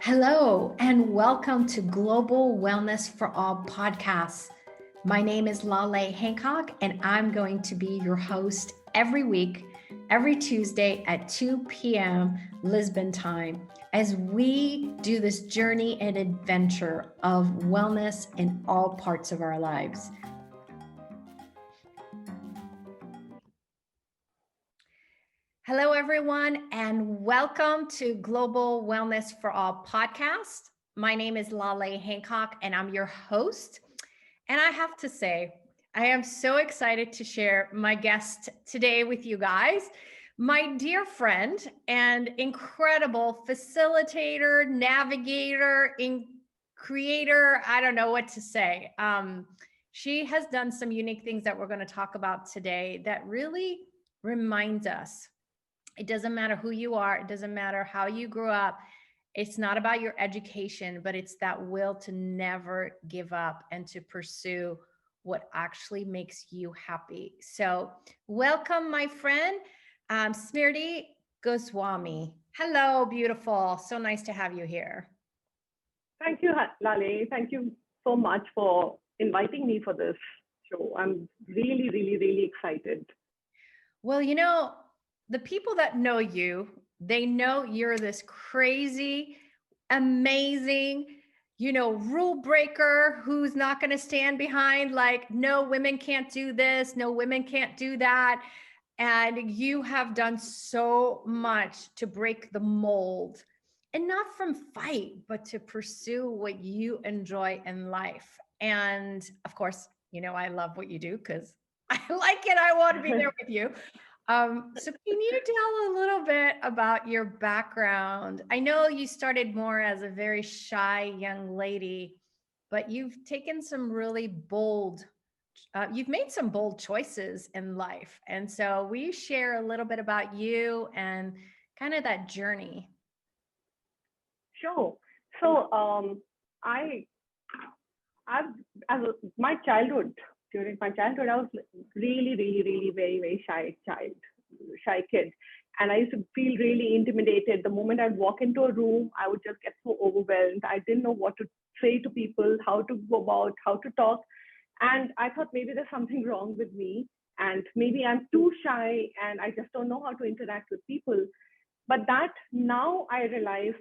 Hello, and welcome to Global Wellness for All podcasts. My name is Laleh Hancock, and I'm going to be your host every week, every Tuesday at 2 p.m. Lisbon time, as we do this journey and adventure of wellness in all parts of our lives. Hello, everyone, and welcome to Global Wellness for All podcast. My name is Laleh Hancock, and I'm your host. And I have to say, I am so excited to share my guest today with you guys. My dear friend and incredible facilitator, navigator, creator, I don't know what to say. She has done some unique things that we're going to talk about today that really reminds us it doesn't matter who you are. It doesn't matter how you grew up. It's not about your education, but it's that will to never give up and to pursue what actually makes you happy. So welcome, my friend, Smriti Goswami. Hello, beautiful. So nice to have you here. Thank you, Laleh. Thank you so much for inviting me for this show. I'm really, really, really excited. Well, you know, the people that know you, they know you're this crazy, amazing, rule breaker who's not going to stand behind like, no, women can't do this, no, women can't do that. And you have done so much to break the mold, and not from fight, but to pursue what you enjoy in life. And of course, I love what you do because I like it. I want to be there with you. So can you tell a little bit about your background? I know you started more as a very shy young lady, but you've taken some really you've made some bold choices in life. And so will you share a little bit about you and kind of that journey? Sure. So my childhood, during my childhood, I was really, really, really very, very shy kid. And I used to feel really intimidated. The moment I'd walk into a room, I would just get so overwhelmed. I didn't know what to say to people, how to go about, how to talk. And I thought maybe there's something wrong with me. And maybe I'm too shy and I just don't know how to interact with people. But that now I realize,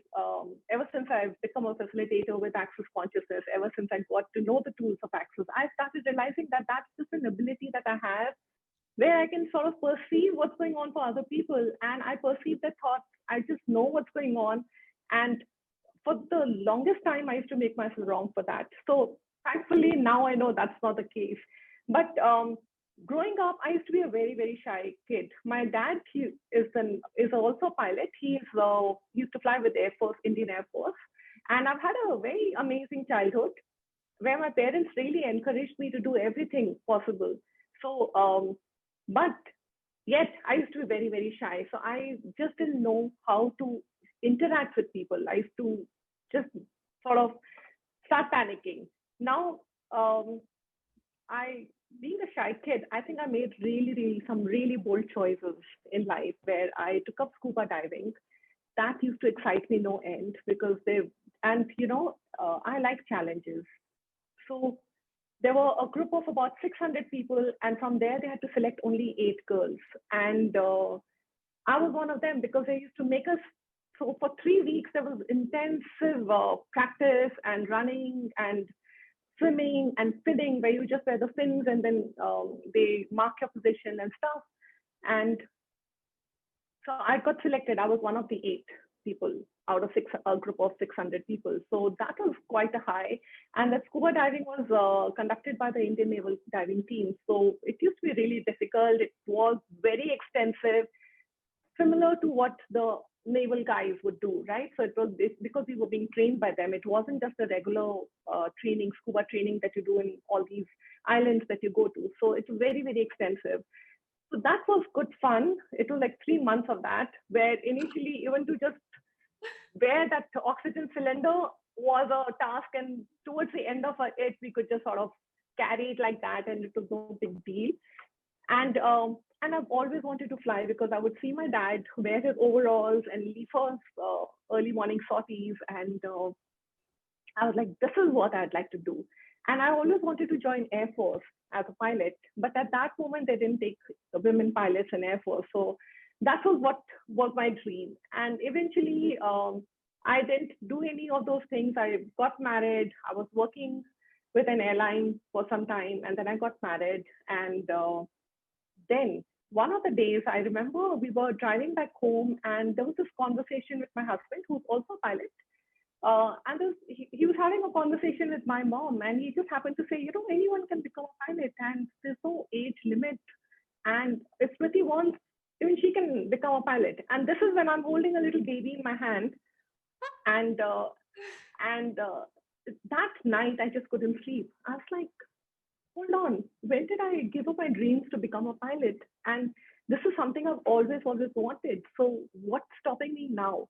ever since I've become a facilitator with access consciousness, ever since I got to know the tools of access, I started realizing that that's just an ability that I have where I can sort of perceive what's going on for other people. And I perceive their thoughts. I just know what's going on. And for the longest time, I used to make myself wrong for that. So thankfully, now I know that's not the case. But growing up, I used to be a very, very shy kid. My dad is also a pilot. He used to fly with Air Force, Indian Air Force. And I've had a very amazing childhood where my parents really encouraged me to do everything possible. So, but yet I used to be very, very shy. So I just didn't know how to interact with people. I used to just sort of start panicking. Now, being a shy kid, I think I made really, really some really bold choices in life where I took up scuba diving. That used to excite me no end because I like challenges. So there were a group of about 600 people, and from there they had to select only 8 girls. And I was one of them because they used to make us. So for 3 weeks, there was intensive practice and running and swimming and finning, where you just wear the fins and then they mark your position and stuff. And so I got selected. I was one of the 8 people out of a group of 600 people. So that was quite a high. And that scuba diving was conducted by the Indian Naval Diving Team. So it used to be really difficult. It was very extensive, similar to what the naval guys would do, right? So it was because we were being trained by them. It wasn't just a regular training, scuba training that you do in all these islands that you go to. So it's very, very extensive. So that was good fun. It was like 3 months of that, where initially even to just wear that oxygen cylinder was a task. And towards the end of it, we could just sort of carry it like that, and it was no big deal. And I've always wanted to fly because I would see my dad wear his overalls and leafers early morning sorties, and I was like, this is what I'd like to do. And I always wanted to join Air Force as a pilot, but at that moment they didn't take women pilots in Air Force. So that was what was my dream. And eventually, I didn't do any of those things. I got married. I was working with an airline for some time, and then I got married. And then one of the days, I remember we were driving back home, and there was this conversation with my husband, who's also a pilot. He was having a conversation with my mom, and he just happened to say, anyone can become a pilot, and there's no age limit. And if Smriti wants, even she can become a pilot. And this is when I'm holding a little baby in my hand, and that night I just couldn't sleep. I was like, hold on, when did I give up my dreams to become a pilot? And this is something I've always wanted. So what's stopping me now?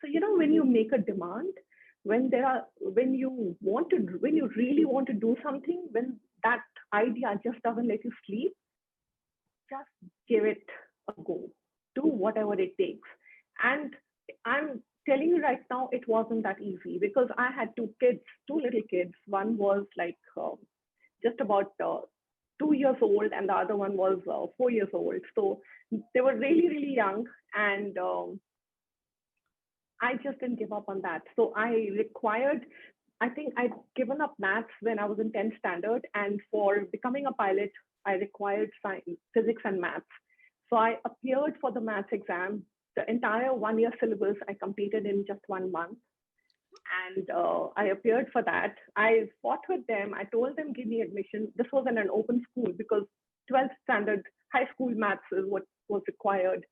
So when you make a demand, when you really want to do something, when that idea just doesn't let you sleep, just give it a go. Do whatever it takes. And I'm telling you right now, it wasn't that easy, because I had two little kids. One was like just about 2 years old, and the other one was 4 years old. So they were really, really young, and I just didn't give up on that. So I think I'd given up maths when I was in 10th standard. And for becoming a pilot, I required science, physics and maths. So I appeared for the maths exam. The entire 1 year syllabus I completed in just 1 month. And I appeared for that. I fought with them. I told them, give me admission. This was in an open school, because 12th standard high school maths is what was required.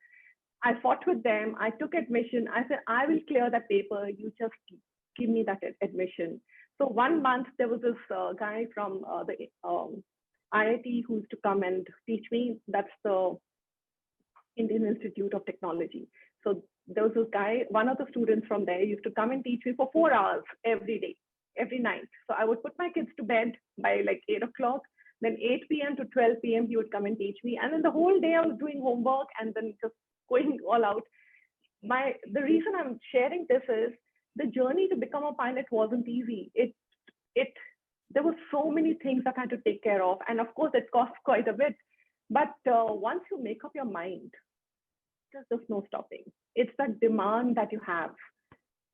I fought with them. I took admission. I said, I will clear that paper. You just give me that admission. So 1 month, there was this guy from the IIT who used to come and teach me. That's the Indian Institute of Technology. So there was this guy, one of the students from there used to come and teach me for 4 hours every day, every night. So I would put my kids to bed by like 8 o'clock. Then 8 p.m. to 12 p.m. he would come and teach me. And then the whole day I was doing homework and then just going all out. The reason I'm sharing this is the journey to become a pilot wasn't easy. There were so many things that I had to take care of. And of course, it costs quite a bit. But once you make up your mind, there's no stopping. It's that demand that you have.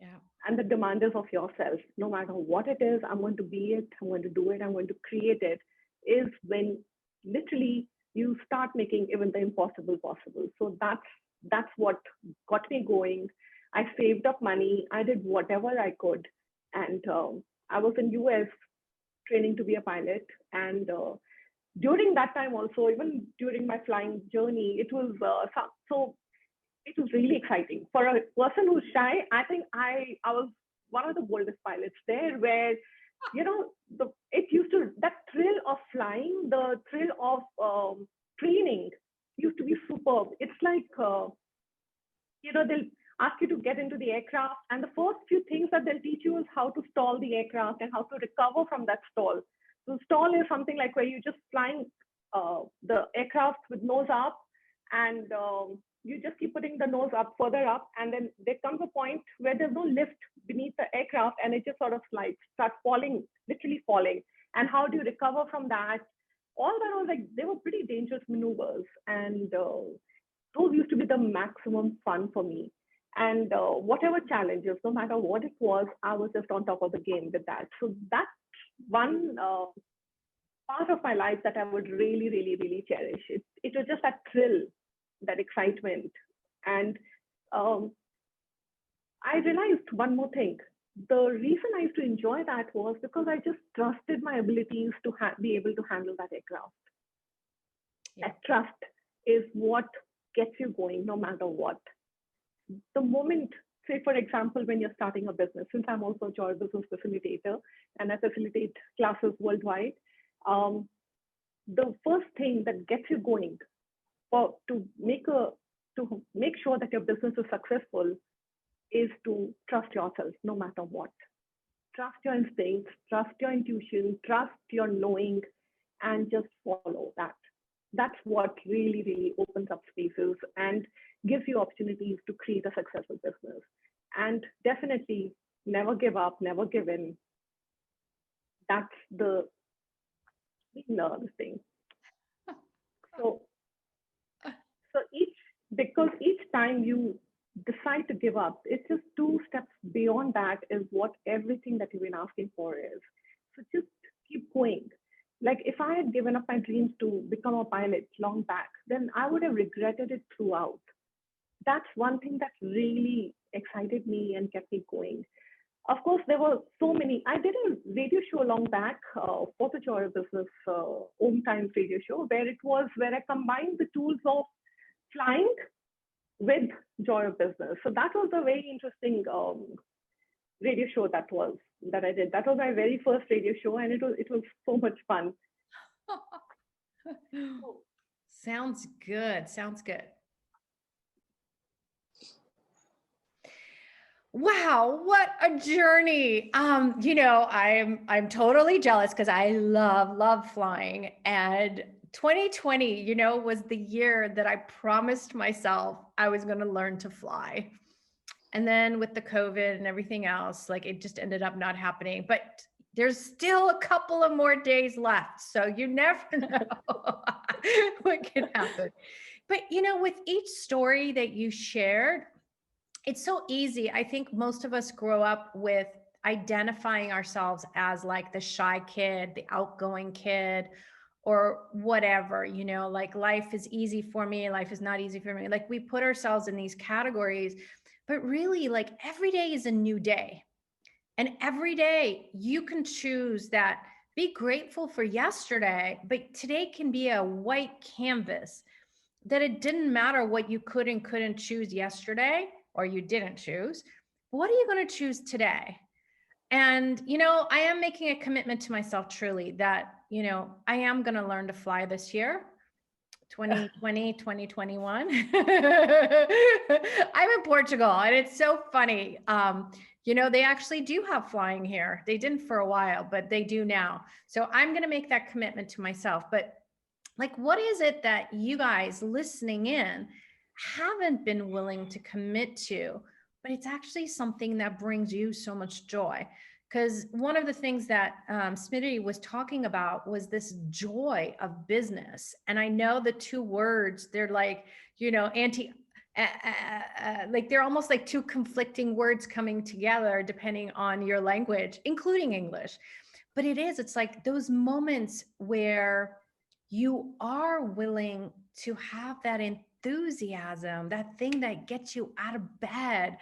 Yeah. And the demand is of yourself. No matter what it is, I'm going to be it, I'm going to do it, I'm going to create it, is when literally you start making even the impossible possible. So that's what got me going. I saved up money. I did whatever I could. And I was in US training to be a pilot. And during that time also, even during my flying journey, it was it was really exciting. For a person who's shy, I think I was one of the boldest pilots there, where that thrill of flying, the thrill of training used to be superb. It's like they'll ask you to get into the aircraft, and the first few things that they'll teach you is how to stall the aircraft and how to recover from that stall. So stall is something like where you're just flying the aircraft with nose up, and you just keep putting the nose up, further up, and then there comes a point where there's no lift beneath the aircraft, and it just sort of slides, starts falling, literally falling. And how do you recover from that? All that was like, they were pretty dangerous maneuvers, and those used to be the maximum fun for me. And whatever challenges, no matter what it was, I was just on top of the game with that. So that's one part of my life that I would really, really, really cherish. It was just that thrill, that excitement. And I realized one more thing. The reason I used to enjoy that was because I just trusted my abilities to be able to handle that aircraft. Yeah. That trust is what gets you going no matter what. The moment, say, for example, when you're starting a business, since I'm also a joy business facilitator and I facilitate classes worldwide, the first thing that gets you going to make sure that your business is successful is to trust yourself no matter what. Trust your instincts, trust your intuition, trust your knowing, and just follow that. That's what really, really opens up spaces and gives you opportunities to create a successful business. give up, never give in. That's the thing. So, because each time you decide to give up, it's just two steps beyond that is what everything that you've been asking for is. So just keep going. Like if I had given up my dreams to become a pilot long back, then I would have regretted it throughout. That's one thing that really excited me and kept me going. Of course, there were so many. I did a radio show long back for the Joy of Business Home Times radio show, where I combined the tools of flying with Joy of Business. So that was a very interesting radio show that I did. That was my very first radio show, and it was so much fun. Sounds good. Sounds good. Wow, what a journey. I'm totally jealous because I love flying. And 2020, was the year that I promised myself I was going to learn to fly. And then with the COVID and everything else, like it just ended up not happening. But there's still a couple of more days left. So you never know what can happen. But, with each story that you shared, it's so easy. I think most of us grow up with identifying ourselves as like the shy kid, the outgoing kid, or whatever, like life is easy for me, life is not easy for me. Like we put ourselves in these categories, but really like every day is a new day. And every day you can choose that, be grateful for yesterday, but today can be a white canvas that it didn't matter what you could and couldn't choose yesterday, or you didn't choose. What are you going to choose today? And, I am making a commitment to myself truly that, I am going to learn to fly this year, 2020, 2021. I'm in Portugal and it's so funny. They actually do have flying here. They didn't for a while, but they do now. So I'm going to make that commitment to myself. But like, what is it that you guys listening in haven't been willing to commit to, but it's actually something that brings you so much joy? Because one of the things that Smriti was talking about was this joy of business. And I know the two words, they're like, like they're almost like two conflicting words coming together depending on your language, including English. But it's like those moments where you are willing to have that enthusiasm, that thing that gets you out of bed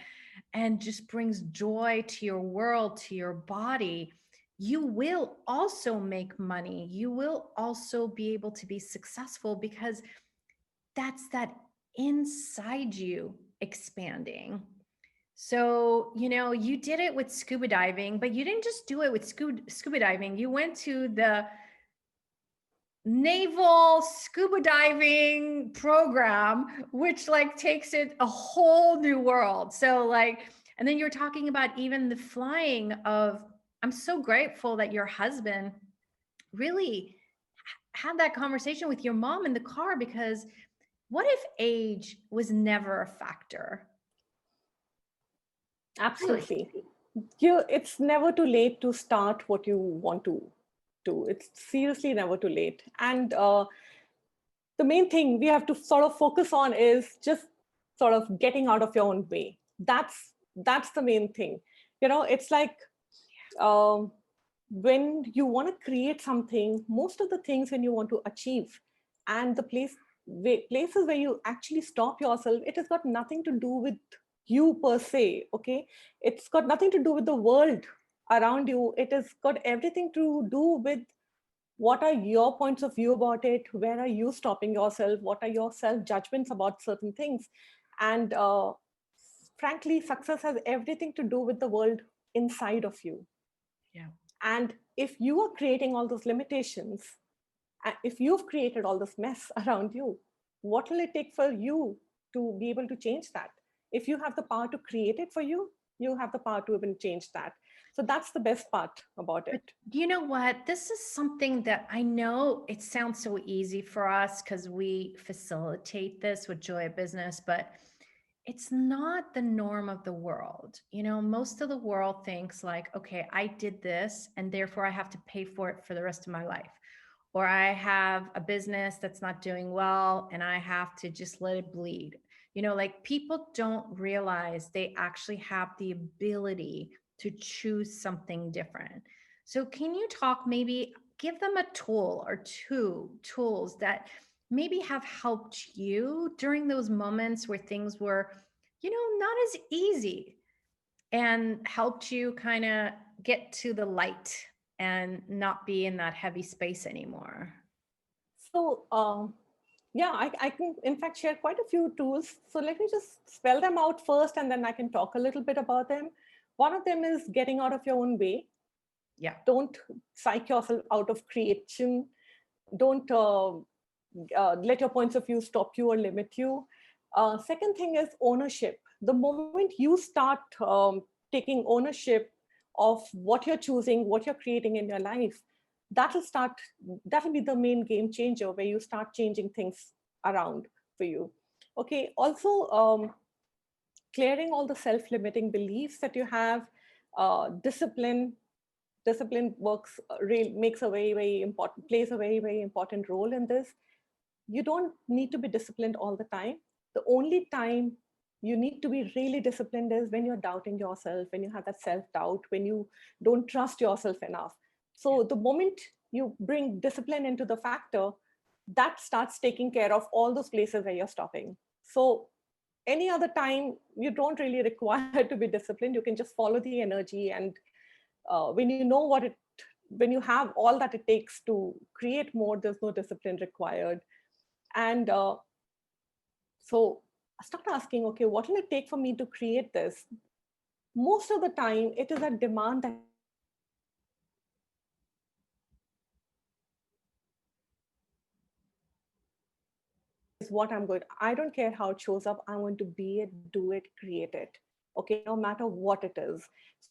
and just brings joy to your world, to your body. You will also make money. You will also be able to be successful because that's that inside you expanding. So, you did it with scuba diving, but you didn't just do it with scuba diving. You went to the naval scuba diving program, which like takes it a whole new world. So like, and then you're talking about even the flying of, I'm so grateful that your husband really had that conversation with your mom in the car, because what if age was never a factor? Absolutely. It's never too late to start what you want to do. It's seriously never too late. And the main thing we have to sort of focus on is just sort of getting out of your own way. That's the main thing. It's like when you want to create something, most of the things when you want to achieve, and the places where you actually stop yourself, it has got nothing to do with you per se. Okay, it's got nothing to do with the world around you. It has got everything to do with what are your points of view about it, where are you stopping yourself, what are your self judgments about certain things. And frankly, success has everything to do with the world inside of you. Yeah. And if you are creating all those limitations, if you've created all this mess around you, what will it take for you to be able to change that? If you have the power to create it for you, you have the power to even change that. So that's the best part about it. But you know what? This is something that I know it sounds so easy for us because we facilitate this with Joy of Business, but it's not the norm of the world. Most of the world thinks like, okay, I did this and therefore I have to pay for it for the rest of my life. Or I have a business that's not doing well and I have to just let it bleed. Like people don't realize they actually have the ability to choose something different. So, can you talk, maybe give them a tool or two tools that maybe have helped you during those moments where things were, not as easy, and helped you kind of get to the light and not be in that heavy space anymore? So, yeah, I can in fact share quite a few tools. So let me just spell them out first and then I can talk a little bit about them. One of them is getting out of your own way. Yeah. Don't psych yourself out of creation. Don't let your points of view stop you or limit you. Second thing is ownership. The moment you start taking ownership of what you're choosing, what you're creating in your life, that'll be the main game changer where you start changing things around for you. Okay. Also, clearing all the self-limiting beliefs that you have. Discipline works makes a very important plays a very important role in this. You don't need to be disciplined all the time. The only time you need to be really disciplined is when you're doubting yourself, when you have that self-doubt, when you don't trust yourself enough. So the moment you bring discipline into the factor, that starts taking care of all those places where you're stopping. So any other time, you don't really require to be disciplined. You can just follow the energy. And when you know when you have all that it takes to create more, there's no discipline required. And so I start asking, okay, what will it take for me to create this? Most of the time, it is a demand that is what I'm going. I don't care how it shows up. I want to be it, do it, create it. Okay, no matter what it is.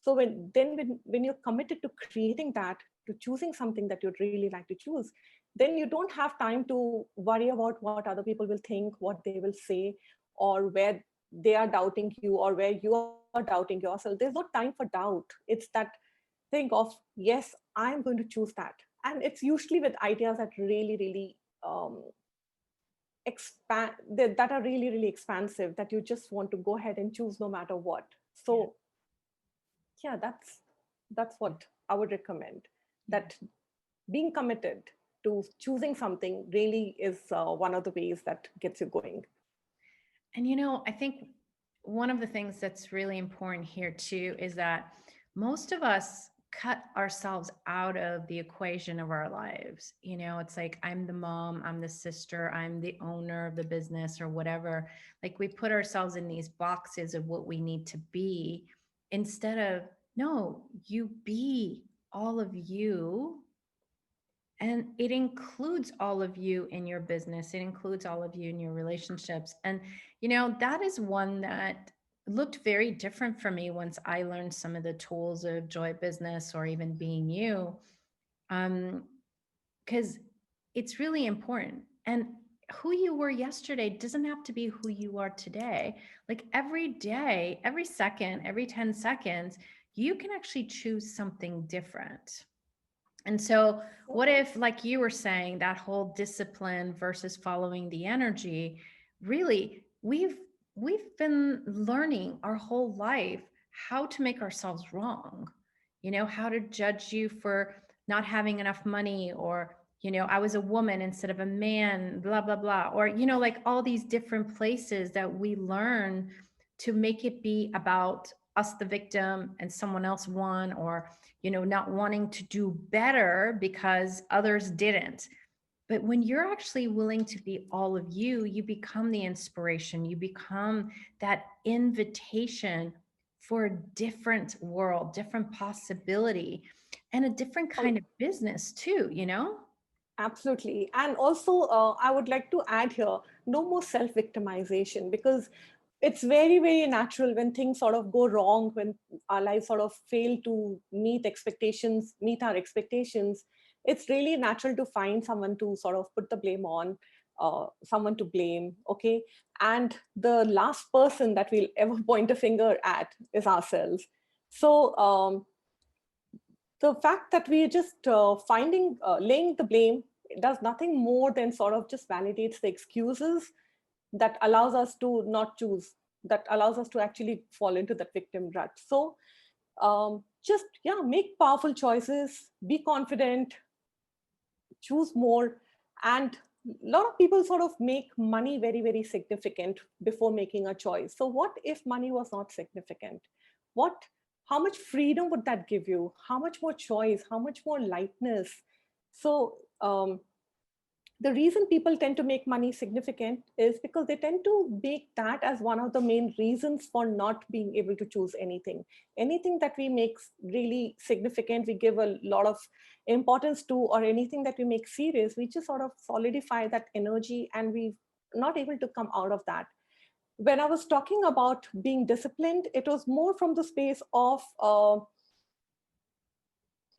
So when you're committed to creating that, to choosing something that you'd really like to choose, then you don't have time to worry about what other people will think, what they will say, or where they are doubting you, or where you are doubting yourself. There's no time for doubt. It's that thing of, yes, I'm going to choose that. And it's usually with ideas that really expand, that are really expansive, that you just want to go ahead and choose no matter what. So yeah, that's what I would recommend, that being committed to choosing something really is one of the ways that gets you going. And I think one of the things that's really important here too is that most of us cut ourselves out of the equation of our lives. It's like, I'm the mom, I'm the sister, I'm the owner of the business or whatever. Like, we put ourselves in these boxes of what we need to be, instead of, no, you be all of you. And it includes all of you in your business. It includes all of you in your relationships. And, that is one that looked very different for me once I learned some of the tools of Joy Business or even Being You. Because it's really important. And who you were yesterday doesn't have to be who you are today. Like, every day, every second, every 10 seconds, you can actually choose something different. And so, what if, like you were saying, that whole discipline versus following the energy, really, we've been learning our whole life how to make ourselves wrong. How to judge you for not having enough money, or, I was a woman instead of a man, blah blah blah, or, like all these different places that we learn to make it be about us, the victim, and someone else won, or, not wanting to do better because others didn't. But when you're actually willing to be all of you, you become the inspiration, you become that invitation for a different world, different possibility, and a different kind of business too. Absolutely. And also, I would like to add here, no more self-victimization, because it's very natural when things sort of go wrong, when our lives sort of fail to meet our expectations. It's really natural to find someone to sort of put the blame on. someone to blame, okay? And the last person that we'll ever point a finger at is ourselves. So the fact that we are just laying the blame, it does nothing more than sort of just validates the excuses that allows us to not choose, that allows us to actually fall into that victim rut. So just, yeah, make powerful choices, be confident, choose more. And a lot of people sort of make money very, very significant before making a choice. So what if money was not significant? How much freedom would that give you? How much more choice? How much more lightness? So the reason people tend to make money significant is because they tend to make that as one of the main reasons for not being able to choose anything. Anything that we make really significant, we give a lot of importance to, or anything that we make serious, we just sort of solidify that energy and we're not able to come out of that. When I was talking about being disciplined, it was more from the space of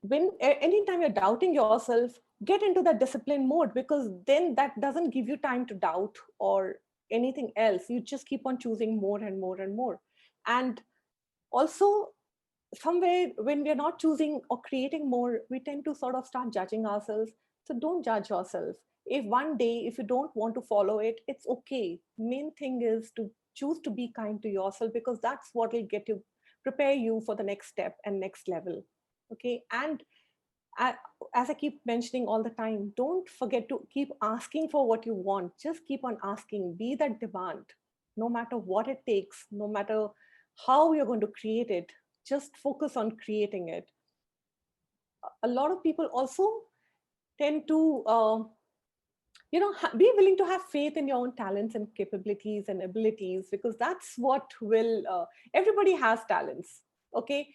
anytime you're doubting yourself, get into that discipline mode, because then that doesn't give you time to doubt or anything else. You just keep on choosing more and more and more. And also, somewhere when we're not choosing or creating more, we tend to sort of start judging ourselves. So don't judge yourself. If one day, if you don't want to follow it, it's okay. Main thing is to choose to be kind to yourself, because that's what will prepare you for the next step and next level. Okay. And as I keep mentioning all the time, don't forget to keep asking for what you want. Just keep on asking, be that demand, no matter what it takes, no matter how you're going to create it, just focus on creating it. A lot of people also tend to, be willing to have faith in your own talents and capabilities and abilities, because that's what will, everybody has talents, okay?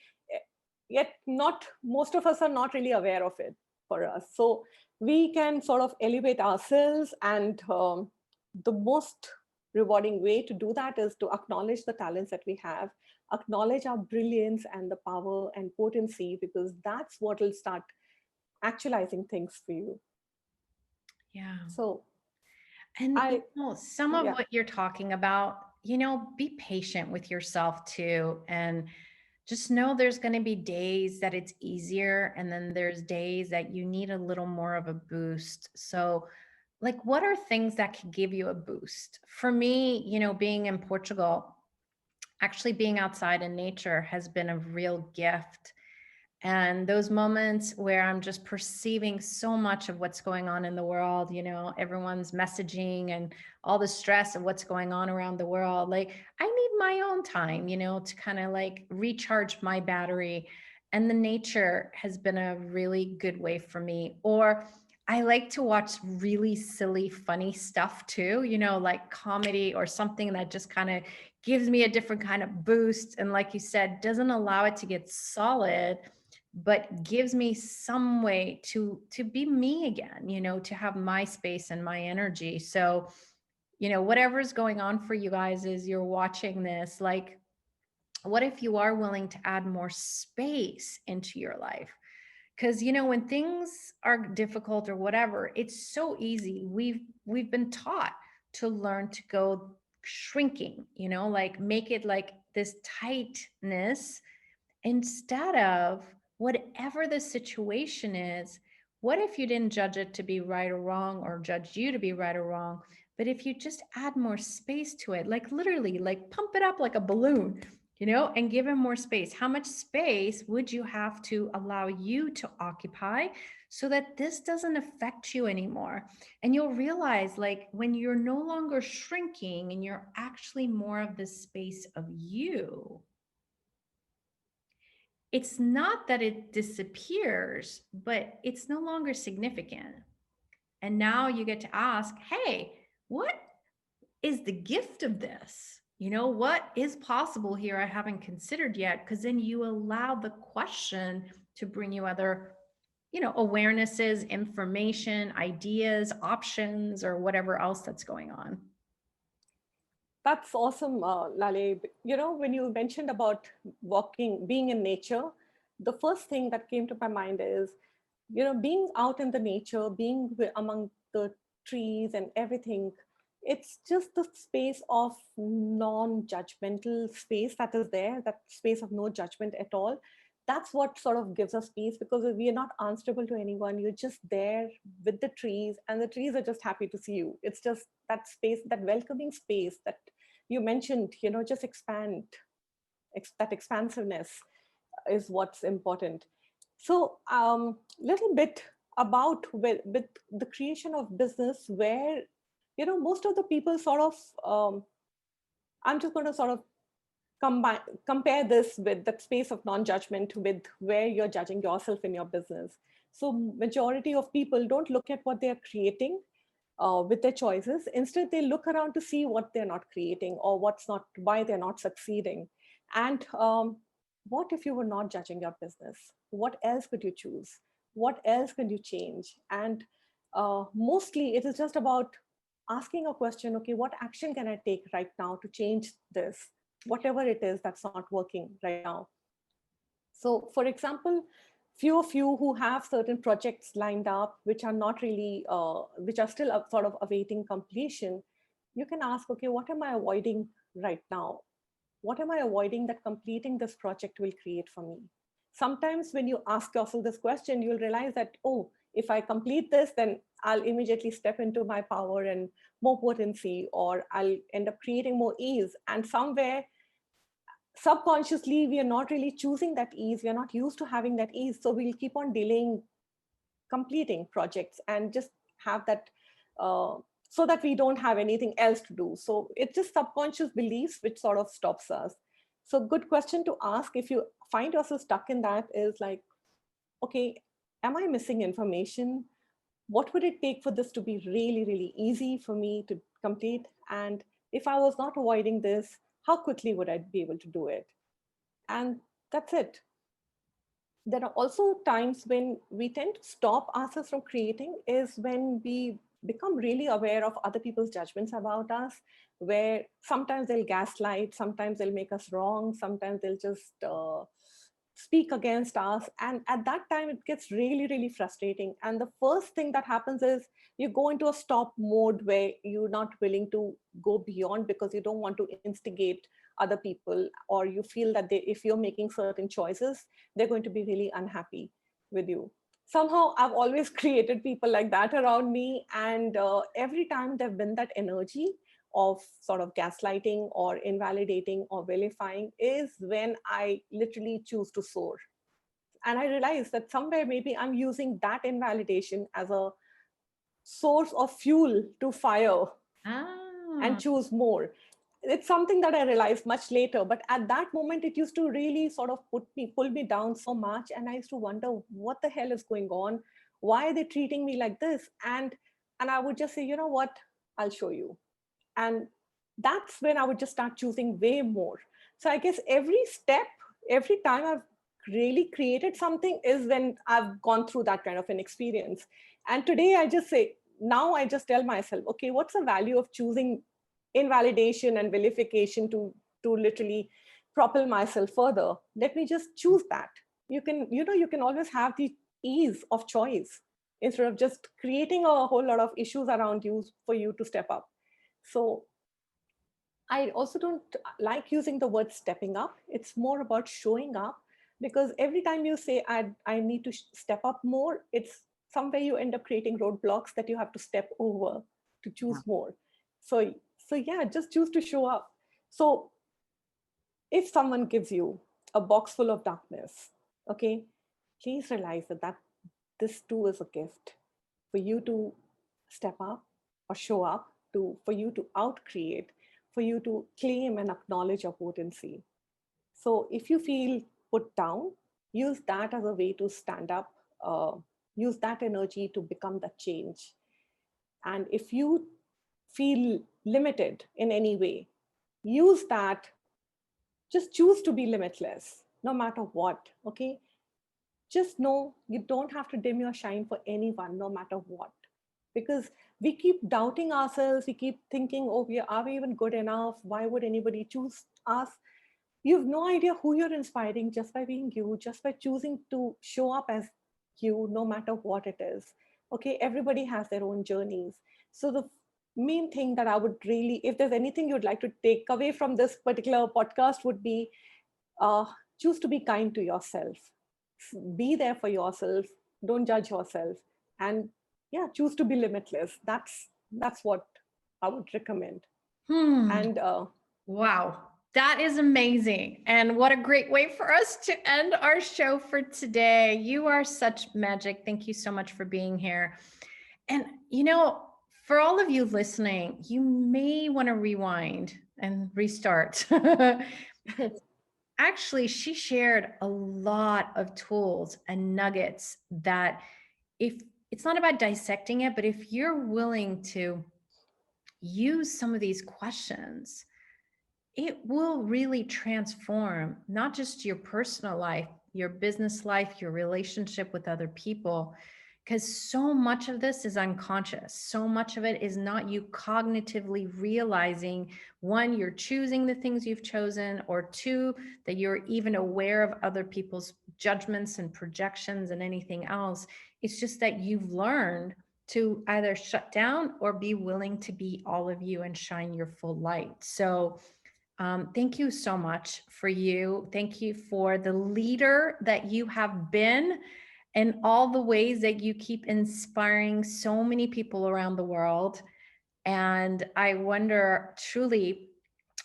Yet not, most of us are not really aware of it for us. So we can sort of elevate ourselves, and the most rewarding way to do that is to acknowledge the talents that we have, acknowledge our brilliance and the power and potency, because that's what will start actualizing things for you. Yeah. So, and some of yeah. what you're talking about, be patient with yourself too. And just know there's going to be days that it's easier. And then there's days that you need a little more of a boost. So, like, what are things that could give you a boost? For me, being in Portugal, actually being outside in nature has been a real gift. And those moments where I'm just perceiving so much of what's going on in the world, everyone's messaging and all the stress of what's going on around the world. Like, I need my own time, to kind of like recharge my battery. And the nature has been a really good way for me. Or I like to watch really silly, funny stuff too, like comedy or something that just kind of gives me a different kind of boost. And like you said, doesn't allow it to get solid, but gives me some way to be me again, to have my space and my energy. So, whatever's going on for you guys as you're watching this, like, what if you are willing to add more space into your life? Because when things are difficult or whatever, it's so easy. We've been taught to learn to go shrinking, like make it like this tightness, instead of whatever the situation is. What if you didn't judge it to be right or wrong, or judge you to be right or wrong, but if you just add more space to it, like literally like pump it up like a balloon, and give him more space? How much space would you have to allow you to occupy so that this doesn't affect you anymore? And you'll realize, like, when you're no longer shrinking and you're actually more of the space of you, it's not that it disappears, but it's no longer significant. And now you get to ask, hey, what is the gift of this? What is possible here I haven't considered yet? Because then you allow the question to bring you other, awarenesses, information, ideas, options, or whatever else that's going on. That's awesome, Laleh. When you mentioned about walking, being in nature, the first thing that came to my mind is, being out in the nature, being among the trees and everything. It's just the space of non-judgmental space that is there, that space of no judgment at all. That's what sort of gives us peace, because we are not answerable to anyone. You're just there with the trees, and the trees are just happy to see you. It's just that space, that welcoming space that you mentioned, just expand. That expansiveness is what's important. So little bit about with the creation of business, where most of the people sort of I'm just going to sort of compare this with that space of non-judgment with where you're judging yourself in your business. So majority of people don't look at what they're creating with their choices. Instead, they look around to see what they're not creating, or why they're not succeeding. And what if you were not judging your business? What else could you choose? What else could you change? And mostly it is just about asking a question, okay, what action can I take right now to change this, whatever it is that's not working right now? So for example, few of you who have certain projects lined up, which are not really, which are still sort of awaiting completion, you can ask, okay, what am I avoiding right now? What am I avoiding that completing this project will create for me? Sometimes when you ask yourself this question, you'll realize that, oh, if I complete this, then I'll immediately step into my power and more potency, or I'll end up creating more ease. And somewhere subconsciously, we are not really choosing that ease. We are not used to having that ease. So we'll keep on delaying completing projects and just have that so that we don't have anything else to do. So it's just subconscious beliefs which sort of stops us. So good question to ask if you find yourself stuck in that is like, okay, am I missing information? What would it take for this to be really, really easy for me to complete? And if I was not avoiding this, how quickly would I be able to do it? And that's it. There are also times when we tend to stop ourselves from creating, is when we become really aware of other people's judgments about us, where sometimes they'll gaslight, sometimes they'll make us wrong, sometimes they'll just speak against us. And at that time, it gets really, really frustrating. And the first thing that happens is you go into a stop mode where you're not willing to go beyond, because you don't want to instigate other people, or you feel that if you're making certain choices, they're going to be really unhappy with you. Somehow I've always created people like that around me. And every time there've been that energy of sort of gaslighting or invalidating or vilifying, is when I literally choose to soar. And I realize that somewhere maybe I'm using that invalidation as a source of fuel to fire and choose more. It's something that I realized much later, but at that moment, it used to really sort of pull me down so much. And I used to wonder, what the hell is going on? Why are they treating me like this? And I would just say, you know what, I'll show you. And that's when I would just start choosing way more. So I guess every step, every time I've really created something, is when I've gone through that kind of an experience. And today I just say, now I just tell myself, okay, what's the value of choosing invalidation and vilification to literally propel myself further? Let me just choose that. You can always have the ease of choice instead of just creating a whole lot of issues around you for you to step up. So I also don't like using the word stepping up. It's more about showing up, because every time you say I need to step up more, it's somewhere you end up creating roadblocks that you have to step over to choose more. So yeah, just choose to show up. So if someone gives you a box full of darkness, okay, please realize that this too is a gift for you to step up or show up, for you to outcreate, for you to claim and acknowledge your potency. So if you feel put down, use that as a way to stand up, use that energy to become that change. And if you feel limited in any way, use that. Just choose to be limitless, no matter what, okay? Just know you don't have to dim your shine for anyone, no matter what. Because we keep doubting ourselves, we keep thinking, oh, are we even good enough? Why would anybody choose us? You have no idea who you're inspiring just by being you, just by choosing to show up as you, no matter what it is. Okay, everybody has their own journeys. So the main thing that I would really, if there's anything you'd like to take away from this particular podcast, would be choose to be kind to yourself. Be there for yourself. Don't judge yourself. And yeah, choose to be limitless. That's what I would recommend. And wow, that is amazing. And what a great way for us to end our show for today. You are such magic. Thank you so much for being here. And, for all of you listening, you may want to rewind and restart. Actually, she shared a lot of tools and nuggets that, if it's not about dissecting it, but if you're willing to use some of these questions, it will really transform not just your personal life, your business life, your relationship with other people, because so much of this is unconscious. So much of it is not you cognitively realizing, one, you're choosing the things you've chosen, or two, that you're even aware of other people's judgments and projections and anything else. It's just that you've learned to either shut down or be willing to be all of you and shine your full light. So thank you so much for you. Thank you for the leader that you have been and all the ways that you keep inspiring so many people around the world. And I wonder truly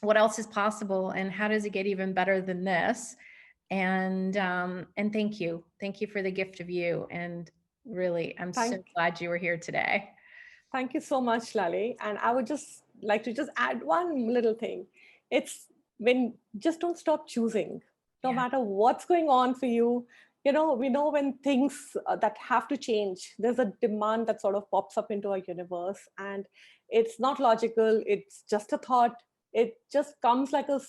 what else is possible and how does it get even better than this? And thank you. Thank you for the gift of you. And really, I'm so glad you were here today. Thank you so much, Laleh. And I would just like to add one little thing. It's when just don't stop choosing, no matter what's going on for you. We know when things that have to change, there's a demand that sort of pops up into our universe, and it's not logical. It's just a thought. It just comes like a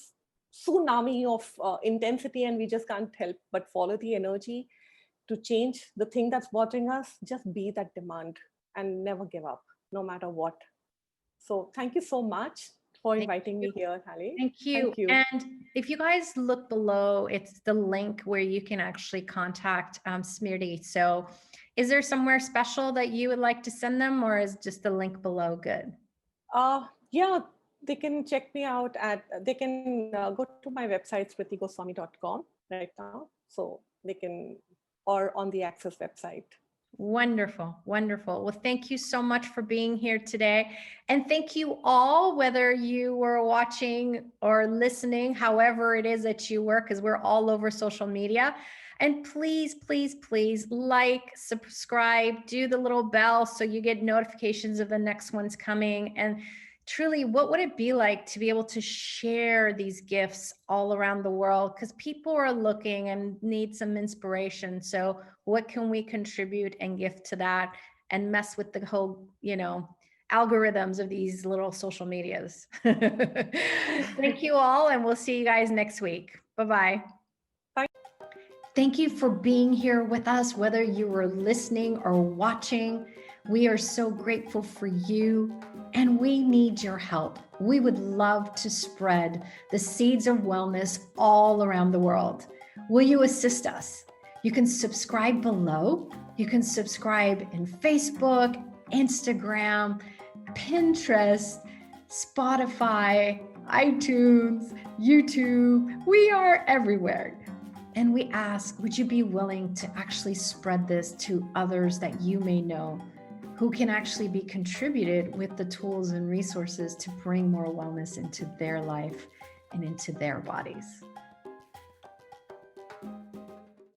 tsunami of intensity, and we just can't help but follow the energy to change the thing that's bothering us. Just be that demand and never give up, no matter what. So thank you so much for inviting me here, Laleh. Thank you. And if you guys look below, it's the link where you can actually contact Smriti. So is there somewhere special that you would like to send them, or is just the link below good? Yeah, they can check me out they can go to my website, smritigoswami.com right now. So they can, or on the Access website. Wonderful. Wonderful. Well, thank you so much for being here today. And thank you all, whether you were watching or listening, however it is that you work, because we're all over social media. And please, please, please like, subscribe, do the little bell so you get notifications of the next one's coming. And truly, what would it be like to be able to share these gifts all around the world? Because people are looking and need some inspiration. So what can we contribute and give to that and mess with the whole, algorithms of these little social medias? Thank you all, and we'll see you guys next week. Bye-bye. Bye. Thank you for being here with us, whether you were listening or watching. We are so grateful for you, and we need your help. We would love to spread the seeds of wellness all around the world. Will you assist us? You can subscribe below. You can subscribe in Facebook, Instagram, Pinterest, Spotify, iTunes, YouTube. We are everywhere. And we ask, would you be willing to actually spread this to others that you may know who can actually be contributed with the tools and resources to bring more wellness into their life and into their bodies?